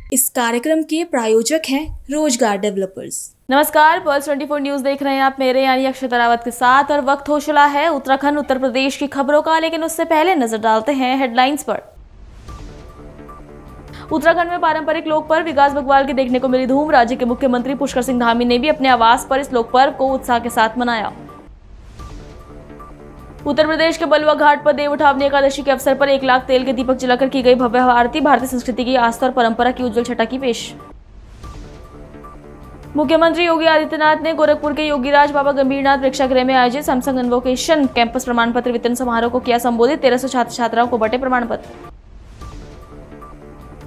इस कार्यक्रम के प्रायोजक हैं रोजगार डेवलपर्स। नमस्कार, पल्स 24 न्यूज देख रहे हैं आप मेरे यानी अक्षत रावत के साथ और वक्त हो चला है उत्तराखंड उत्तर प्रदेश की खबरों का। लेकिन उससे पहले नजर डालते हैं हेडलाइंस पर। उत्तराखंड में पारंपरिक लोक पर्व विकास बग्वाल की देखने को मिली धूम। राज्य के मुख्यमंत्री पुष्कर सिंह धामी ने भी अपने आवास पर इस लोक पर्व को उत्साह के साथ मनाया। उत्तर प्रदेश के बलुआ घाट पर देव उठावनी एकादशी के अवसर पर 1 लाख तेल के दीपक जलाकर की गई भव्य आरती। भारतीय संस्कृति की आस्था और परंपरा की उज्जवल छटा की पेश। मुख्यमंत्री योगी आदित्यनाथ ने गोरखपुर के योगीराज बाबा गंभीरनाथ प्रेक्षागृह में आयोजित सैमसंग इनोवेशन कैंपस प्रमाण पत्र वितरण समारोह को किया संबोधित। 1300 छात्र छात्राओं को बंटे प्रमाण पत्र।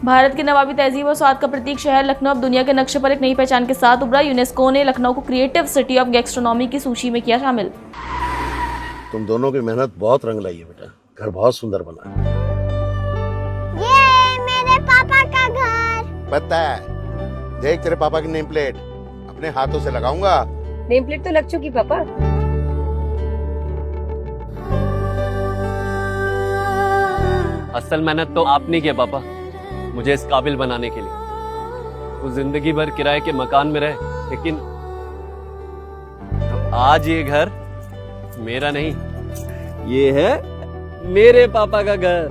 भारत की नवाबी तहजीब और स्वाद का प्रतीक शहर लखनऊ अब दुनिया के नक्शे पर एक नई पहचान के साथ उभरा। यूनेस्को ने लखनऊ को क्रिएटिव सिटी ऑफ गैस्ट्रोनॉमी की सूची में किया शामिल। तुम दोनों की मेहनत बहुत रंग लाई है बेटा, घर बहुत सुंदर बना है। ये मेरे पापा का घर। पता है, देख तेरे पापा की नेम प्लेट अपने हाथों से लगाऊंगा। नेम प्लेट तो लग चुकी पापा। असल मेहनत तो आपने किया पापा, मुझे इस काबिल बनाने के लिए। वो जिंदगी भर किराए के मकान में रहे, लेकिन आज ये घर मेरा नहीं, ये है मेरे पापा का घर।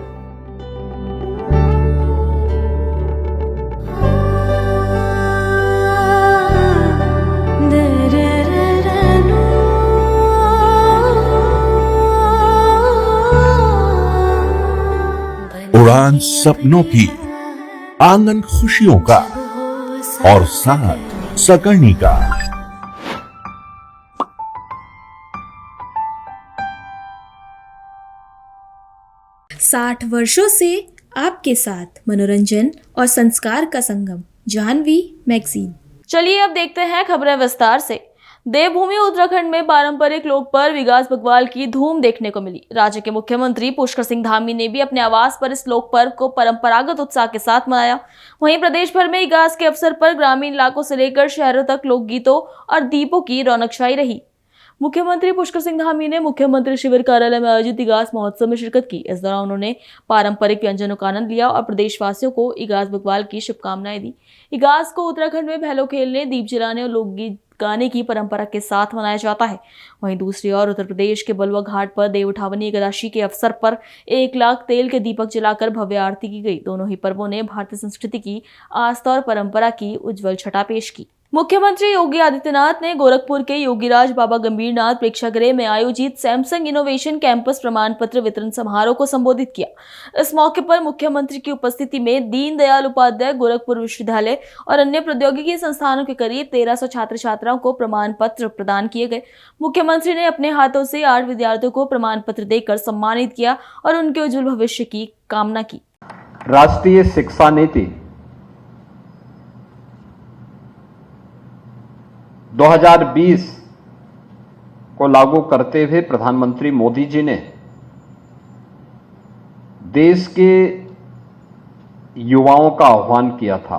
उड़ान सपनों की, आंगन खुशियों का और साथ सकर्णी का। साठ वर्षों से आपके साथ मनोरंजन और संस्कार का संगम, जाह्नवी मैगजीन। चलिए अब देखते हैं खबरें विस्तार से। देवभूमि उत्तराखंड में पारंपरिक लोक पर्व विकास बग्वाल की धूम देखने को मिली। राज्य के मुख्यमंत्री पुष्कर सिंह धामी ने भी अपने आवास पर इस लोक पर्व को परंपरागत उत्साह के साथ मनाया। वहीं प्रदेश भर में विकास के अवसर पर ग्रामीण इलाकों से लेकर शहरों तक लोकगीतों और दीपों की रौनक छाई रही। मुख्यमंत्री पुष्कर सिंह धामी ने मुख्यमंत्री शिविर कार्यालय में आयोजित इगास महोत्सव में शिरकत की। इस दौरान उन्होंने पारंपरिक व्यंजनों का आनंद लिया और प्रदेशवासियों को इगास बग्वाल की शुभकामनाएं दी। इगास को उत्तराखंड में भैलो खेलने, दीप जलाने और लोकगीत गाने की परंपरा के साथ मनाया जाता है। वहीं दूसरी ओर उत्तर प्रदेश के बलुआ घाट पर देव उठावनी एकादशी के अवसर पर 1 लाख तेल के दीपक जलाकर भव्य आरती की गई। दोनों ही पर्वों ने भारतीय संस्कृति की आस्था और परंपरा की उज्जवल छटा पेश की। मुख्यमंत्री योगी आदित्यनाथ ने गोरखपुर के योगीराज बाबा गंभीरनाथ प्रेक्षागृह में आयोजित सैमसंग इनोवेशन कैंपस प्रमाण पत्र वितरण समारोह को संबोधित किया। इस मौके पर मुख्यमंत्री की उपस्थिति में दीनदयाल उपाध्याय गोरखपुर विश्वविद्यालय और अन्य प्रौद्योगिकी संस्थानों के करीब 1300 छात्र छात्राओं को प्रमाण पत्र प्रदान किए गए। मुख्यमंत्री ने अपने हाथों से 8 विद्यार्थियों को प्रमाण पत्र देकर सम्मानित किया और उनके उज्जवल भविष्य की कामना की। राष्ट्रीय शिक्षा नीति 2020 को लागू करते हुए प्रधानमंत्री मोदी जी ने देश के युवाओं का आह्वान किया था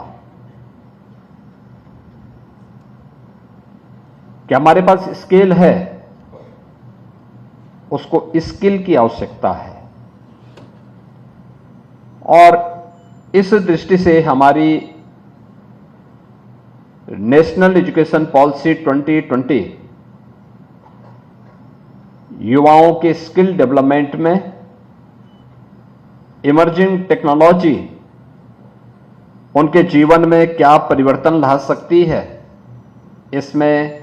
कि हमारे पास स्किल है, उसको स्किल की आवश्यकता है। और इस दृष्टि से हमारी नेशनल एजुकेशन पॉलिसी 2020 युवाओं के स्किल डेवलपमेंट में इमर्जिंग टेक्नोलॉजी उनके जीवन में क्या परिवर्तन ला सकती है, इसमें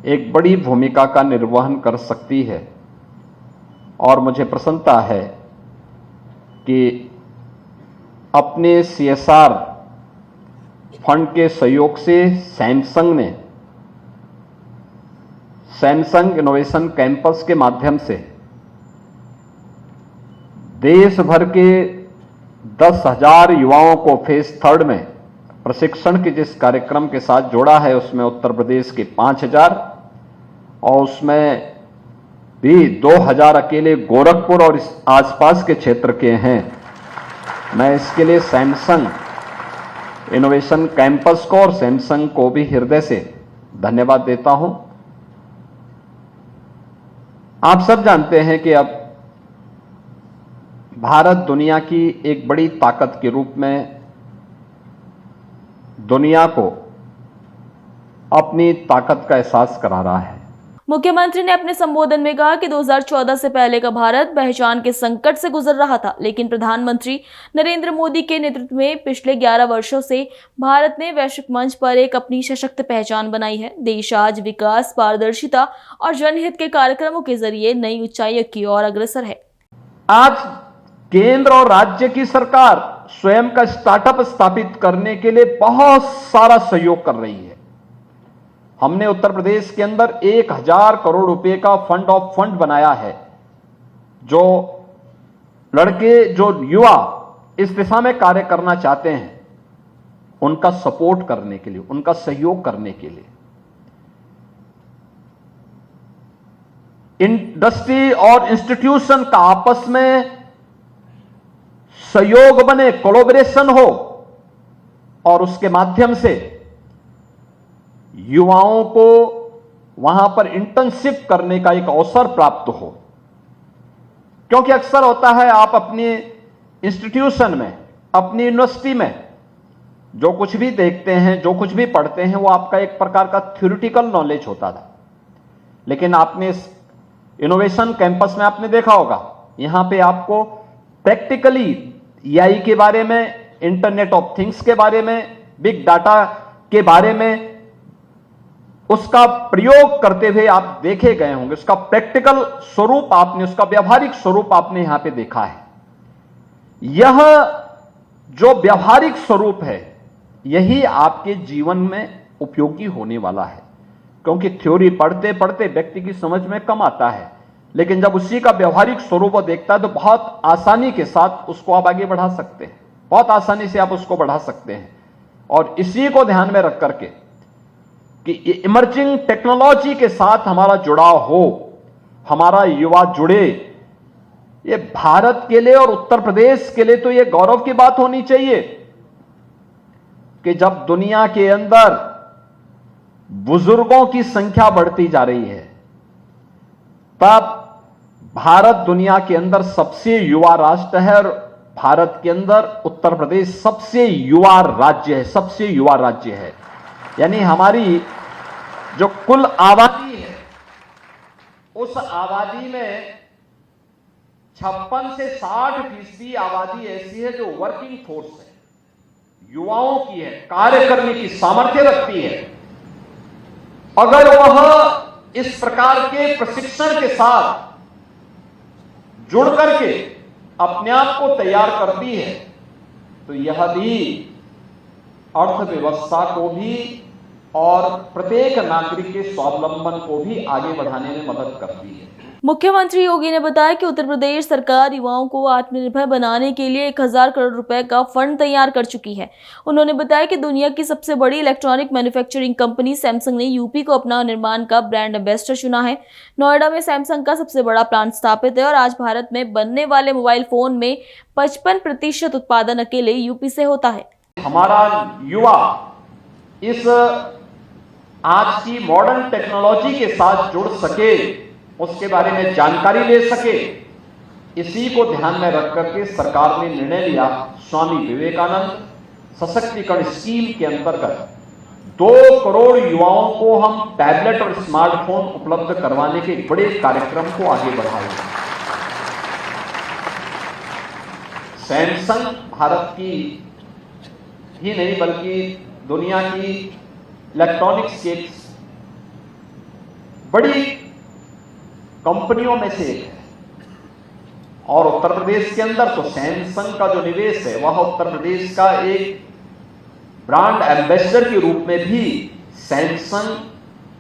एक बड़ी भूमिका का निर्वहन कर सकती है। और मुझे प्रसन्नता है कि अपने CSR फंड के सहयोग से सैमसंग ने सैमसंग इनोवेशन कैंपस के माध्यम से देश भर के 10,000 युवाओं को फेज 3 में प्रशिक्षण के जिस कार्यक्रम के साथ जोड़ा है, उसमें उत्तर प्रदेश के 5,000 और उसमें भी 2,000 अकेले गोरखपुर और इस आसपास के क्षेत्र के हैं। मैं इसके लिए सैमसंग इनोवेशन कैंपस को और सैमसंग को भी हृदय से धन्यवाद देता हूं। आप सब जानते हैं कि अब भारत दुनिया की एक बड़ी ताकत के रूप में दुनिया को अपनी ताकत का एहसास करा रहा है। मुख्यमंत्री ने अपने संबोधन में कहा कि 2014 से पहले का भारत पहचान के संकट से गुजर रहा था, लेकिन प्रधानमंत्री नरेंद्र मोदी के नेतृत्व में पिछले 11 वर्षों से भारत ने वैश्विक मंच पर एक अपनी सशक्त पहचान बनाई है। देश आज विकास, पारदर्शिता और जनहित के कार्यक्रमों के जरिए नई ऊंचाइयों की ओर अग्रसर है। आज केंद्र और राज्य की सरकार स्वयं का स्टार्टअप स्थापित करने के लिए बहुत सारा सहयोग कर रही है। हमने उत्तर प्रदेश के अंदर 1000 करोड़ रुपए का फंड ऑफ फंड बनाया है, जो लड़के, जो युवा इस दिशा में कार्य करना चाहते हैं, उनका सपोर्ट करने के लिए, उनका सहयोग करने के लिए। इंडस्ट्री और इंस्टीट्यूशन का आपस में सहयोग बने, कोलैबोरेशन हो और उसके माध्यम से युवाओं को वहां पर इंटर्नशिप करने का एक अवसर प्राप्त हो। क्योंकि अक्सर होता है, आप अपनी इंस्टीट्यूशन में, अपनी यूनिवर्सिटी में जो कुछ भी देखते हैं, जो कुछ भी पढ़ते हैं, वो आपका एक प्रकार का थ्योरेटिकल नॉलेज होता था। लेकिन आपने इस इनोवेशन कैंपस में आपने देखा होगा, यहां पे आपको प्रैक्टिकली एआई के बारे में, इंटरनेट ऑफ थिंग्स के बारे में, बिग डाटा के बारे में, उसका प्रयोग करते हुए आप देखे गए होंगे। उसका प्रैक्टिकल स्वरूप आपने, उसका व्यावहारिक स्वरूप आपने यहां पे देखा है। यह जो व्यावहारिक स्वरूप है, यही आपके जीवन में उपयोगी होने वाला है। क्योंकि थ्योरी पढ़ते पढ़ते व्यक्ति की समझ में कम आता है, लेकिन जब उसी का व्यावहारिक स्वरूप वो देखता है तो बहुत आसानी के साथ उसको आप आगे बढ़ा सकते हैं, बहुत आसानी से आप उसको बढ़ा सकते हैं। और इसी को ध्यान में रख करके कि इमर्जिंग टेक्नोलॉजी के साथ हमारा जुड़ाव हो, हमारा युवा जुड़े, ये भारत के लिए और उत्तर प्रदेश के लिए तो ये गौरव की बात होनी चाहिए कि जब दुनिया के अंदर बुजुर्गों की संख्या बढ़ती जा रही है, तब भारत दुनिया के अंदर सबसे युवा राष्ट्र है और भारत के अंदर उत्तर प्रदेश सबसे युवा राज्य है, सबसे युवा राज्य है। यानी हमारी जो कुल आबादी है, उस आबादी में 56 से 60% आबादी ऐसी है जो वर्किंग फोर्स है, युवाओं की है, कार्य करने की सामर्थ्य रखती है। अगर वह इस प्रकार के प्रशिक्षण के साथ जुड़ करके अपने आप को तैयार करती है, तो यह भी अर्थव्यवस्था को भी और प्रत्येक नागरिक के स्वावलंबन को भी आगे बढ़ाने में मदद करती है। मुख्यमंत्री योगी ने बताया कि उत्तर प्रदेश सरकार युवाओं को आत्मनिर्भर बनाने के लिए 1000 करोड़ रुपए का फंड तैयार कर चुकी है। उन्होंने बताया कि दुनिया की सबसे बड़ी इलेक्ट्रॉनिक मैन्युफैक्चरिंग कंपनी सैमसंग ने यूपी को अपना निर्माण का ब्रांड एम्बेसडर चुना है। नोएडा में सैमसंग का सबसे बड़ा प्लांट स्थापित है और आज भारत में बनने वाले मोबाइल फोन में 55% उत्पादन अकेले यूपी से होता है। हमारा युवा इस आज की मॉडर्न टेक्नोलॉजी के साथ जुड़ सके, उसके बारे में जानकारी ले सके, इसी को ध्यान में रख करके सरकार ने निर्णय लिया। स्वामी विवेकानंद सशक्तिकरण स्कीम के अंतर्गत 2 करोड़ युवाओं को हम टैबलेट और स्मार्टफोन उपलब्ध करवाने के बड़े कार्यक्रम को आगे बढ़ाएंगे। सैमसंग भारत की ही नहीं बल्कि दुनिया की इलेक्ट्रॉनिक्स के बड़ी कंपनियों में से एक है और उत्तर प्रदेश के अंदर तो सैमसंग का जो निवेश है वह उत्तर प्रदेश का एक ब्रांड एम्बेसडर के रूप में भी सैमसंग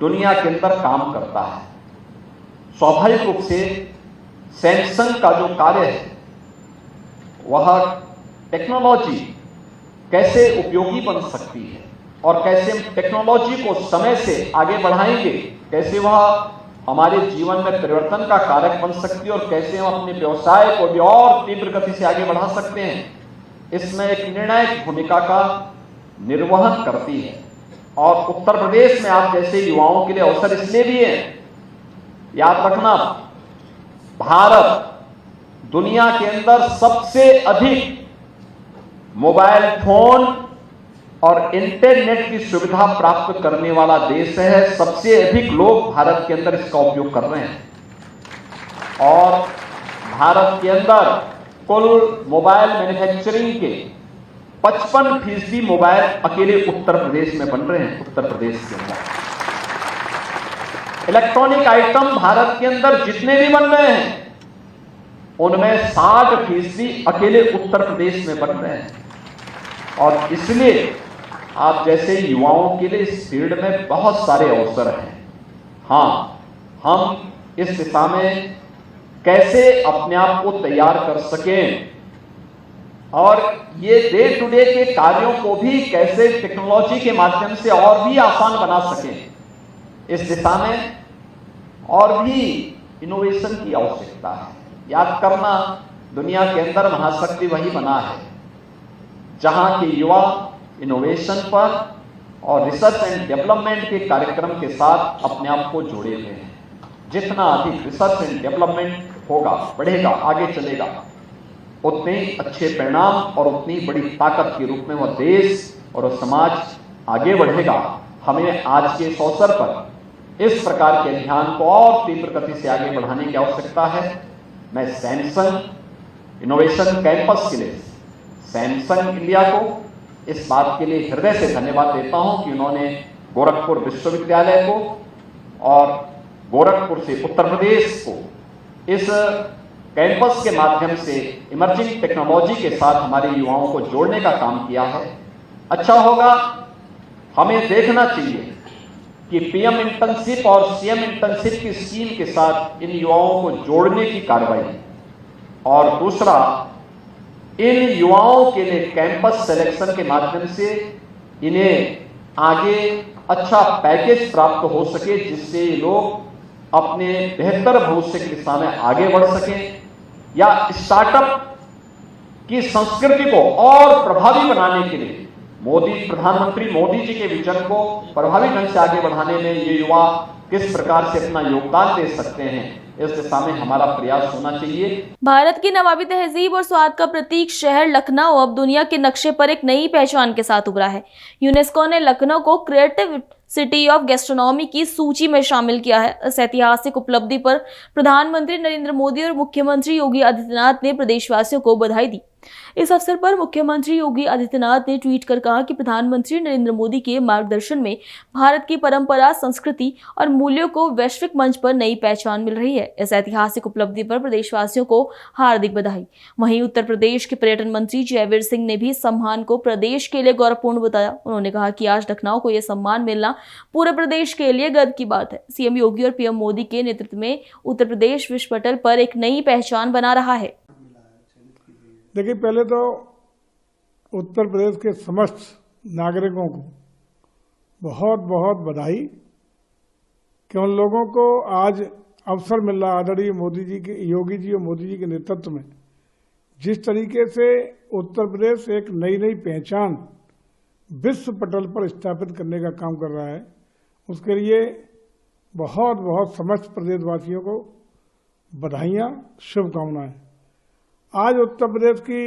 दुनिया के अंदर काम करता है। स्वाभाविक रूप से सैमसंग का जो कार्य है वह टेक्नोलॉजी कैसे उपयोगी बन सकती है और कैसे हम टेक्नोलॉजी को समय से आगे बढ़ाएंगे, कैसे वह हमारे जीवन में परिवर्तन का कारक बन सकती है और कैसे हम अपने व्यवसाय को भी और तीव्र गति से आगे बढ़ा सकते हैं, इसमें एक निर्णायक भूमिका का निर्वहन करती है। और उत्तर प्रदेश में आप जैसे युवाओं के लिए अवसर इसलिए भी है, याद रखना, भारत दुनिया के अंदर सबसे अधिक मोबाइल फोन और इंटरनेट की सुविधा प्राप्त करने वाला देश है। सबसे अधिक लोग भारत के अंदर इसका उपयोग कर रहे हैं और भारत के अंदर कुल मोबाइल मैन्युफैक्चरिंग के 55% मोबाइल अकेले उत्तर प्रदेश में बन रहे हैं। उत्तर प्रदेश के अंदर इलेक्ट्रॉनिक आइटम भारत के अंदर जितने भी बन रहे हैं उनमें 60% अकेले उत्तर प्रदेश में बन रहे हैं। और इसलिए आप जैसे युवाओं के लिए इस फील्ड में बहुत सारे अवसर हैं। हाँ, हम इस दिशा में कैसे अपने आप को तैयार कर सकें और ये डे टू डे के कार्यों को भी कैसे टेक्नोलॉजी के माध्यम से और भी आसान बना सकें, इस दिशा में और भी इनोवेशन की आवश्यकता है। याद करना, दुनिया के अंदर महाशक्ति वही बना है जहां के युवा इनोवेशन पर और रिसर्च एंड डेवलपमेंट के कार्यक्रम के साथ अपने आप को जोड़े हुए हैं। जितना अधिक रिसर्च एंड डेवलपमेंट होगा, बढ़ेगा, आगे चलेगा, उतने अच्छे परिणाम और उतनी बड़ी ताकत के रूप में वह देश और समाज आगे बढ़ेगा। हमें आज के इस अवसर पर इस प्रकार के अभियान को और तीव्र गति से आगे बढ़ाने की आवश्यकता है। मैं सैमसंग इनोवेशन कैंपस के लिए सैमसंग इंडिया को इस बात के लिए हृदय से धन्यवाद देता हूं कि उन्होंने गोरखपुर विश्वविद्यालय को और गोरखपुर से उत्तर प्रदेश को इस कैंपस के माध्यम से इमर्जिंग टेक्नोलॉजी के साथ हमारे युवाओं को जोड़ने का काम किया है। अच्छा होगा, हमें देखना चाहिए कि पीएम इंटर्नशिप और सीएम इंटर्नशिप की स्कीम के साथ इन युवाओं को जोड़ने की कार्रवाई, और दूसरा, इन युवाओं के लिए कैंपस सिलेक्शन के माध्यम से इन्हें आगे अच्छा पैकेज प्राप्त हो सके जिससे लोग अपने बेहतर भविष्य की दिशा में आगे बढ़ सकें या स्टार्टअप की संस्कृति को और प्रभावी बनाने के लिए प्रधानमंत्री मोदी जी के विजन को प्रभावी ढंग से आगे बढ़ाने में ये युवा किस प्रकार से अपना योगदान दे सकते हैं, इस दिशा में हमारा प्रयास होना चाहिए। भारत की नवाबी तहजीब और स्वाद का प्रतीक शहर लखनऊ अब दुनिया के नक्शे पर एक नई पहचान के साथ उभरा है। यूनेस्को ने लखनऊ को क्रिएटिव सिटी ऑफ गैस्ट्रोनॉमी की सूची में शामिल किया है। इस ऐतिहासिक उपलब्धि पर प्रधानमंत्री नरेंद्र मोदी और मुख्यमंत्री योगी आदित्यनाथ ने प्रदेशवासियों को बधाई दी। इस अवसर पर मुख्यमंत्री योगी आदित्यनाथ ने ट्वीट कर कहा कि प्रधानमंत्री नरेंद्र मोदी के मार्गदर्शन में भारत की परंपरा, संस्कृति और मूल्यों को वैश्विक मंच पर नई पहचान मिल रही है। इस ऐतिहासिक उपलब्धि पर प्रदेशवासियों को हार्दिक बधाई। वहीं उत्तर प्रदेश के पर्यटन मंत्री जयवीर सिंह ने भी सम्मान को प्रदेश के लिए गौरवपूर्ण बताया। उन्होंने कहा कि आज लखनऊ को यह सम्मान मिलना पूरे प्रदेश के लिए गर्व की बात है। सीएम योगी और पीएम मोदी के नेतृत्व में उत्तर प्रदेश विश्व पटल पर एक नई पहचान बना रहा है। देखिए, पहले तो उत्तर प्रदेश के समस्त नागरिकों को बहुत बहुत बधाई कि उन लोगों को आज अवसर मिल रहा, आदरणीय मोदी जी के, योगी जी और मोदी जी के नेतृत्व में जिस तरीके से उत्तर प्रदेश एक नई नई पहचान विश्व पटल पर स्थापित करने का काम कर रहा है, उसके लिए बहुत बहुत समस्त प्रदेशवासियों को बधाइयाँ, शुभकामनाएं। आज उत्तर प्रदेश की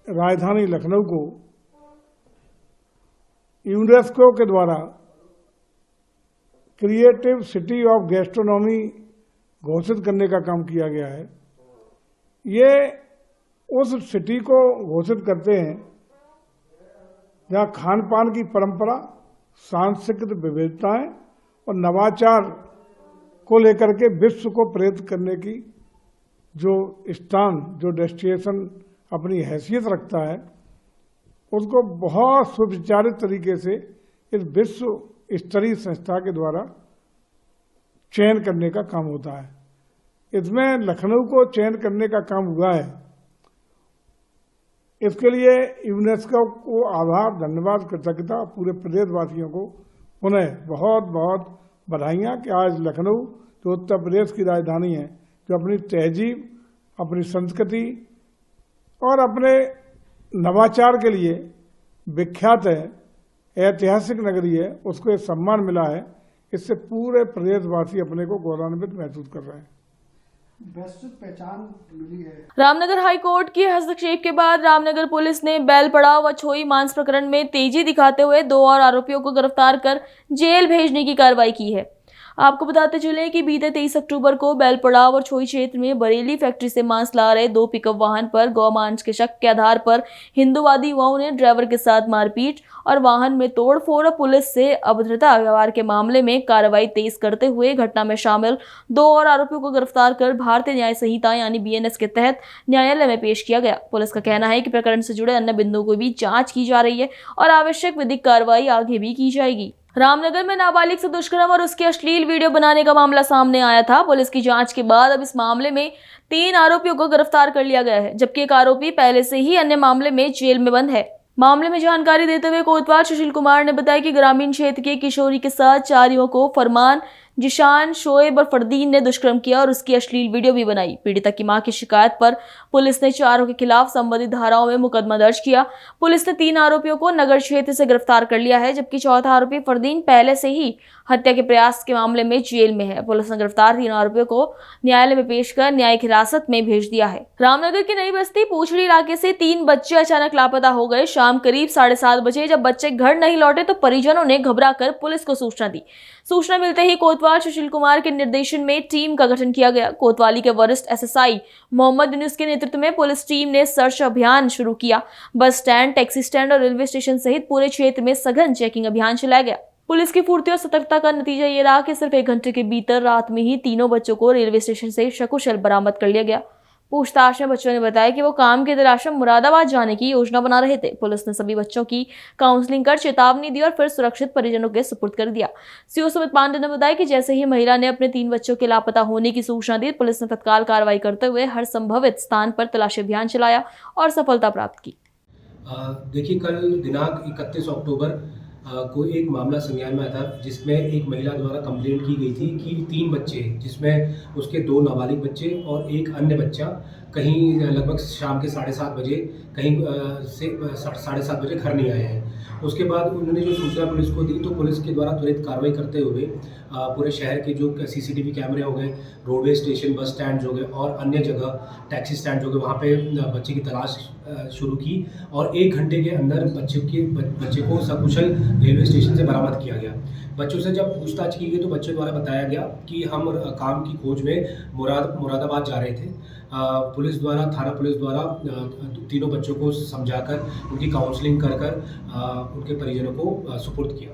राजधानी लखनऊ को यूनेस्को के द्वारा क्रिएटिव सिटी ऑफ गैस्ट्रोनॉमी घोषित करने का काम किया गया है। ये उस सिटी को घोषित करते हैं जहाँ खान पान की परंपरा, सांस्कृतिक विविधताएं और नवाचार को लेकर के विश्व को प्रेरित करने की जो स्थान, जो डेस्टिनेशन अपनी हैसियत रखता है, उसको बहुत सुविचारित तरीके से इस विश्व स्तरीय संस्था के द्वारा चयन करने का काम होता है। इसमें लखनऊ को चयन करने का काम हुआ है। इसके लिए यूनेस्को को आभार, धन्यवाद, कृतज्ञता, पूरे प्रदेशवासियों को पुनः बहुत बहुत बधाइयाँ कि आज लखनऊ जो उत्तर प्रदेश की राजधानी है, जो अपनी तहजीब, अपनी संस्कृति और अपने नवाचार के लिए विख्यात है, ऐतिहासिक नगरी है, उसको ये सम्मान मिला है। इससे पूरे प्रदेशवासी अपने को गौरवान्वित महसूस कर रहे हैं। बेस्ट पहचान मिली है। रामनगर हाई कोर्ट के हस्तक्षेप के बाद रामनगर पुलिस ने बेलपड़ाव व छोई मांस प्रकरण में तेजी दिखाते हुए 2 और आरोपियों को गिरफ्तार कर जेल भेजने की कार्रवाई की है। आपको बताते चले कि बीते 23 अक्टूबर को बेलपड़ाव और छोई क्षेत्र में बरेली फैक्ट्री से मांस ला रहे 2 पिकअप वाहन पर गौमांस के शक के आधार पर हिंदूवादी युवाओं ने ड्राइवर के साथ मारपीट और वाहन में तोड़फोड़ और पुलिस से अभद्रता व्यवहार के मामले में कार्रवाई तेज करते हुए घटना में शामिल 2 और आरोपियों को गिरफ्तार कर भारतीय न्याय संहिता यानी BNS के तहत न्यायालय में पेश किया गया। पुलिस का कहना है कि प्रकरण से जुड़े अन्य बिंदुओं को भी जांच की जा रही है और आवश्यक विधिक कार्रवाई आगे भी की जाएगी। रामनगर में नाबालिग से दुष्कर्म और उसके अश्लील वीडियो बनाने का मामला सामने आया था। पुलिस की जांच के बाद अब इस मामले में 3 आरोपियों को गिरफ्तार कर लिया गया है, जबकि एक आरोपी पहले से ही अन्य मामले में जेल में बंद है। मामले में जानकारी देते हुए कोतवाल सुशील कुमार ने बताया कि ग्रामीण क्षेत्र के किशोरी के साथ 4 युवकों फरमान, जिशान, शोएब और फरदीन ने दुष्कर्म किया और उसकी अश्लील वीडियो भी बनाई। पीड़िता की मां की शिकायत पर पुलिस ने 4 के खिलाफ संबंधित धाराओं में मुकदमा दर्ज किया। पुलिस ने 3 आरोपियों को नगर क्षेत्र से गिरफ्तार कर लिया है, जबकि चौथा आरोपी फरदीन पहले से ही हत्या के प्रयास के मामले में जेल में है। पुलिस ने गिरफ्तार 3 आरोपियों को न्यायालय में पेश कर न्यायिक हिरासत में भेज दिया है। रामनगर के नई बस्ती पूछड़ी इलाके से 3 बच्चे अचानक लापता हो गए। शाम करीब 7:30 बजे जब बच्चे घर नहीं लौटे तो परिजनों ने घबराकर पुलिस को सूचना दी। सूचना मिलते ही कोतवाल सुशील कुमार के निर्देशन में टीम का गठन किया गया। कोतवाली के वरिष्ठ SSI मोहम्मद यूनुस के नेतृत्व में पुलिस टीम ने सर्च अभियान शुरू किया। बस स्टैंड, टैक्सी स्टैंड और रेलवे स्टेशन सहित पूरे क्षेत्र में सघन चेकिंग अभियान चलाया गया। पुलिस की फुर्ती और सतर्कता का नतीजा ये रहा कि सिर्फ 1 घंटे के भीतर रात में ही तीनों बच्चों को रेलवे स्टेशन से सकुशल बरामद कर लिया गया। पूछताछ में बच्चों ने बताया कि वो काम की तलाश में मुरादाबाद जाने की योजना बना रहे थे। पुलिस ने सभी बच्चों की काउंसलिंग कर चेतावनी दी और फिर सुरक्षित परिजनों के सुपुर्द कर दिया। CO सुमित पांडे ने बताया कि जैसे ही महिला ने अपने 3 बच्चों के लापता होने की सूचना दी, पुलिस ने तत्काल कार्रवाई करते हुए हर संभवित स्थान पर तलाशी अभियान चलाया और सफलता प्राप्त की। देखिए, कल दिनांक 31 अक्टूबर को एक मामला संज्ञान में आया था, जिसमें एक महिला द्वारा कंप्लेंट की गई थी कि 3 बच्चे, जिसमें उसके 2 नाबालिग बच्चे और एक अन्य बच्चा कहीं लगभग शाम के 7:30 बजे कहीं से 7:30 बजे घर नहीं आए हैं। उसके बाद उन्होंने जो सूचना पुलिस को दी, तो पुलिस के द्वारा त्वरित कार्रवाई करते हुए पूरे शहर के जो CCTV कैमरे हो गए, रोडवे स्टेशन, बस स्टैंड हो गए और अन्य जगह टैक्सी स्टैंड हो गए, वहाँ पे बच्चे की तलाश शुरू की और 1 घंटे के अंदर बच्चे को सकुशल रेलवे स्टेशन से बरामद किया गया। बच्चों से जब पूछताछ की गई तो बच्चों द्वारा बताया गया कि हम काम की खोज में मुरादाबाद जा रहे थे। पुलिस द्वारा, थाना पुलिस द्वारा तीनों बच्चों को समझाकर उनकी काउंसलिंग कर उनके परिजनों को सुपुर्द किया।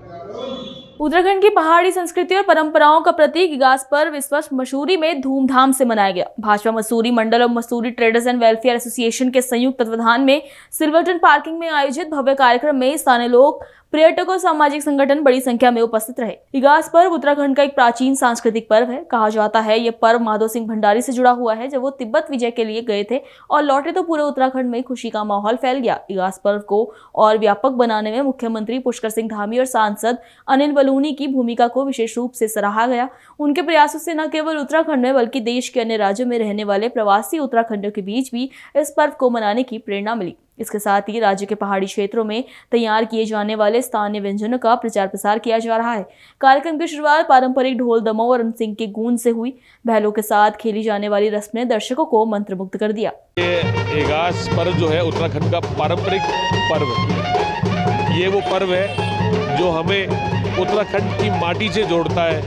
उत्तराखंड की पहाड़ी संस्कृति और परंपराओं का प्रतीक इगास पर्व इस वर्ष मसूरी में धूमधाम से मनाया गया। भाजपा मसूरी मंडल और Mussoorie traders and welfare association के संयुक्त तत्वाधान में सिल्वरटन पार्किंग में आयोजित भव्य कार्यक्रम में स्थानीय लोग, पर्यटक और सामाजिक संगठन बड़ी संख्या में उपस्थित रहे। इगास पर्व उत्तराखंड का एक प्राचीन सांस्कृतिक पर्व है। कहा जाता है ये पर्व माधो सिंह भंडारी से जुड़ा हुआ है। जब वो तिब्बत विजय के लिए गए थे और लौटे तो पूरे उत्तराखंड में खुशी का माहौल फैल गया। इगास पर्व को और व्यापक बनाने में मुख्यमंत्री पुष्कर सिंह धामी और सांसद अनिल बलूनी की भूमिका को विशेष रूप से सराहा गया। उनके प्रयासों से न केवल उत्तराखंड में बल्कि देश के अन्य राज्यों में रहने वाले प्रवासी उत्तराखंडियों के बीच भी इस पर्व को मनाने की प्रेरणा मिली। इसके साथ ही राज्य के पहाड़ी क्षेत्रों में तैयार किए जाने वाले स्थानीय व्यंजनों का प्रचार प्रसार किया जा रहा है। कार्यक्रम की शुरुआत पारंपरिक ढोल दमों और रणसिंह के गूंज से हुई। बैलों के साथ खेली जाने वाली रस्म ने दर्शकों को मंत्रमुग्ध कर दिया। ये इगास पर्व जो है उत्तराखंड का पारंपरिक पर्व है। ये वो पर्व है जो हमें उत्तराखंड की माटी से जोड़ता है,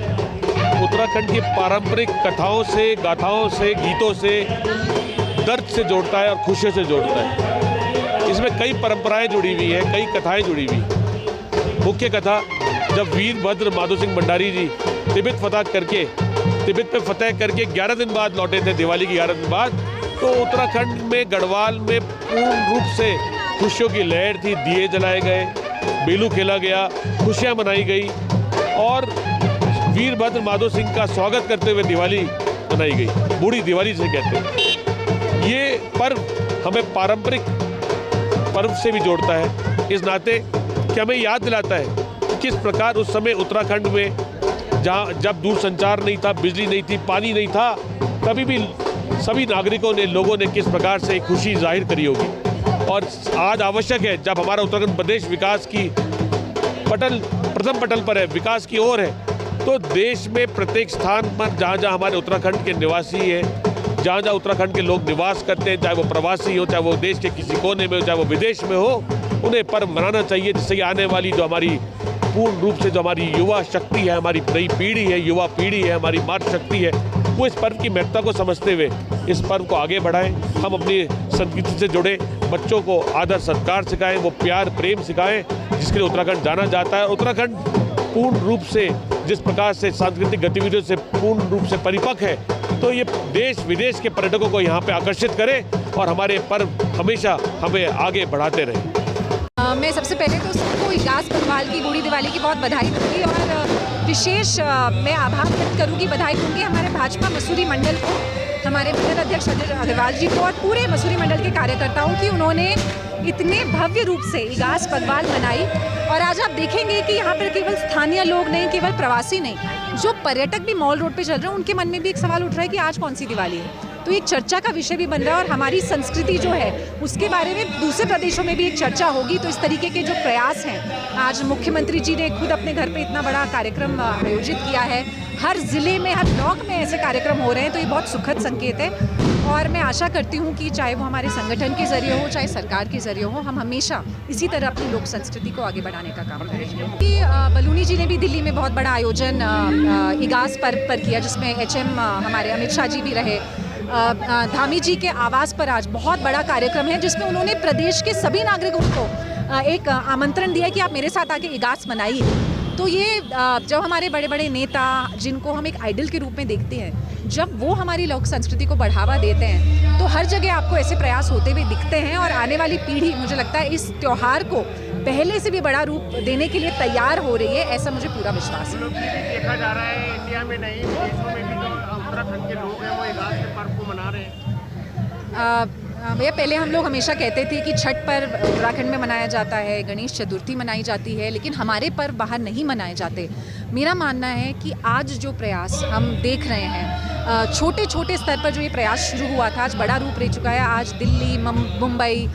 उत्तराखंड की पारंपरिक कथाओं से, गाथाओं से, गीतों से, दर्द से जोड़ता है और खुशियों से जोड़ता है। इसमें कई परंपराएं जुड़ी हुई हैं, कई कथाएं जुड़ी हुई। मुख्य कथा, जब वीरभद्र माधो सिंह भंडारी जी तिब्बत पे फतह करके 11 दिन बाद लौटे थे, दिवाली की 11 दिन बाद, तो उत्तराखंड में गढ़वाल में पूर्ण रूप से खुशियों की लहर थी। दिए जलाए गए, बेलू खेला गया, खुशियाँ मनाई गई और वीरभद्र माधो सिंह का स्वागत करते हुए दिवाली मनाई गई। बूढ़ी दिवाली से कहते हैं। ये पर्व हमें पारंपरिक पर्व से भी जोड़ता है, इस नाते कि हमें याद दिलाता है कि किस प्रकार उस समय उत्तराखंड में जब दूरसंचार नहीं था, बिजली नहीं थी, पानी नहीं था, तभी भी सभी नागरिकों ने, लोगों ने किस प्रकार से खुशी जाहिर करी होगी। और आज आवश्यक है, जब हमारा उत्तराखंड प्रदेश विकास की प्रथम पटल पर है, विकास की ओर है, तो देश में प्रत्येक स्थान पर जहाँ जहाँ हमारे उत्तराखंड के निवासी हैं, जहाँ जहाँ उत्तराखंड के लोग निवास करते हैं, चाहे वो प्रवासी हो, चाहे वो देश के किसी कोने में हो, चाहे वो विदेश में हो, उन्हें पर्व मनाना चाहिए, जिससे आने वाली जो हमारी पूर्ण रूप से जो हमारी युवा शक्ति है, हमारी नई पीढ़ी है, युवा पीढ़ी है, हमारी मातृ शक्ति है, वो इस पर्व की महत्ता को समझते हुए इस पर्व को आगे बढ़ाएं। हम अपनी संस्कृति से जुड़े बच्चों को आदर सत्कार सिखाएं, वो प्यार प्रेम सिखाएं, जिसके लिए उत्तराखंड जाना जाता है। उत्तराखंड पूर्ण रूप से जिस प्रकार से सांस्कृतिक गतिविधियों से पूर्ण रूप से परिपक्व है, तो ये देश विदेश के पर्यटकों को यहाँ पे आकर्षित करे और हमारे पर्व हमेशा हमें आगे बढ़ाते रहे। मैं सबसे पहले तो सबको इगास बकवाल की बूढ़ी दिवाली की बहुत बधाई दूंगी और विशेष मैं आभार व्यक्त करूंगी, बधाई दूंगी हमारे भाजपा मसूरी मंडल को, हमारे मंडल अध्यक्ष अजय अग्रवाल जी को और पूरे मसूरी मंडल के कार्यकर्ताओं की उन्होंने इतने भव्य रूप से इगास बकवाल बनाई। और आज आप देखेंगे कि यहाँ पर केवल स्थानीय लोग नहीं, केवल प्रवासी नहीं, जो पर्यटक भी मॉल रोड पे चल रहे हैं, उनके मन में भी एक सवाल उठ रहा है कि आज कौन सी दिवाली है। तो एक चर्चा का विषय भी बन रहा है और हमारी संस्कृति जो है उसके बारे में दूसरे प्रदेशों में भी एक चर्चा होगी। तो इस तरीके के जो प्रयास हैं, आज मुख्यमंत्री जी ने खुद अपने घर पे इतना बड़ा कार्यक्रम आयोजित किया है, हर जिले में हर ब्लॉक में ऐसे कार्यक्रम हो रहे हैं, तो ये बहुत सुखद संकेत है। और मैं आशा करती हूँ कि चाहे वो हमारे संगठन के जरिए हो, चाहे सरकार के जरिए हो, हम हमेशा इसी तरह अपनी लोक संस्कृति को आगे बढ़ाने का काम करेंगे। कि बलूनी जी ने भी दिल्ली में बहुत बड़ा आयोजन इगास पर्व पर किया, जिसमें HM हमारे अमित शाह जी भी रहे। धामी जी के आवास पर आज बहुत बड़ा कार्यक्रम है, जिसमें उन्होंने प्रदेश के सभी नागरिकों को एक आमंत्रण दिया कि आप मेरे साथ आके इगास मनाइए। तो ये जब हमारे बड़े बड़े नेता, जिनको हम एक आइडल के रूप में देखते हैं, जब वो हमारी लोक संस्कृति को बढ़ावा देते हैं, तो हर जगह आपको ऐसे प्रयास होते हुए दिखते हैं। और आने वाली पीढ़ी, मुझे लगता है, इस त्यौहार को पहले से भी बड़ा रूप देने के लिए तैयार हो रही है, ऐसा मुझे पूरा विश्वास है। देखा जा रहा है इंडिया में नहीं, विदेशों में भी जो उत्तराखंड के लोग हैं वो इगास के पर्व को मना रहे हैं। भैया, पहले हम लोग हमेशा कहते थे कि छठ पर्व उत्तराखंड में मनाया जाता है, गणेश चतुर्थी मनाई जाती है, लेकिन हमारे पर्व बाहर नहीं मनाए जाते। मेरा मानना है कि आज जो प्रयास हम देख रहे हैं, छोटे छोटे स्तर पर जो ये प्रयास शुरू हुआ था, आज बड़ा रूप ले चुका है। आज दिल्ली, मुंबई,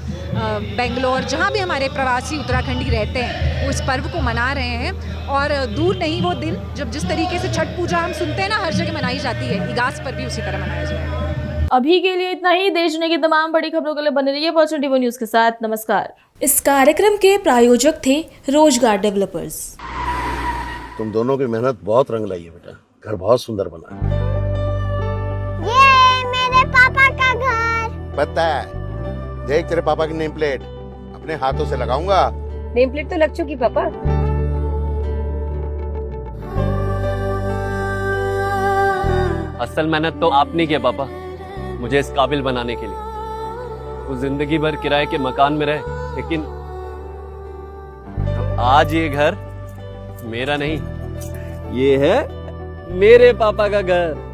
बेंगलोर, जहाँ भी हमारे प्रवासी उत्तराखंडी रहते हैं, वो इस पर्व को मना रहे हैं। और दूर नहीं वो दिन जब जिस तरीके से छठ पूजा हम सुनते हैं ना हर जगह मनाई जाती है, इगास पर भी उसी तरह मनाया जाएगा। अभी के लिए इतना ही। देश दुनिया की तमाम बड़ी खबरों के लिए बने रहिए अपॉर्चुनिटी न्यूज के साथ। नमस्कार। इस कार्यक्रम के प्रायोजक थे रोजगार डेवलपर्स। तुम दोनों की मेहनत बहुत रंग लाई है बेटा, घर बहुत सुंदर बना है। ये मेरे पापा का घर। पता है, देख तेरे पापा की नेम प्लेट अपने हाथों से लगाऊंगा। नेम प्लेट तो लग चुकी पापा। असल मेहनत तो आपने की है पापा, मुझे इस काबिल बनाने के लिए। वो जिंदगी भर किराए के मकान में रहे, लेकिन आज ये घर मेरा नहीं, ये है मेरे पापा का घर।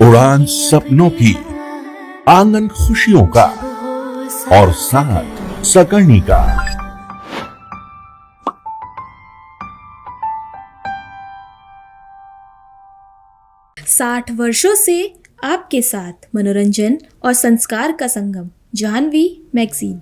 उड़ान सपनों की, आंगन खुशियों का और साथ सकर्णी का। 60 वर्षों से आपके साथ मनोरंजन और संस्कार का संगम, जाह्नवी मैगजीन।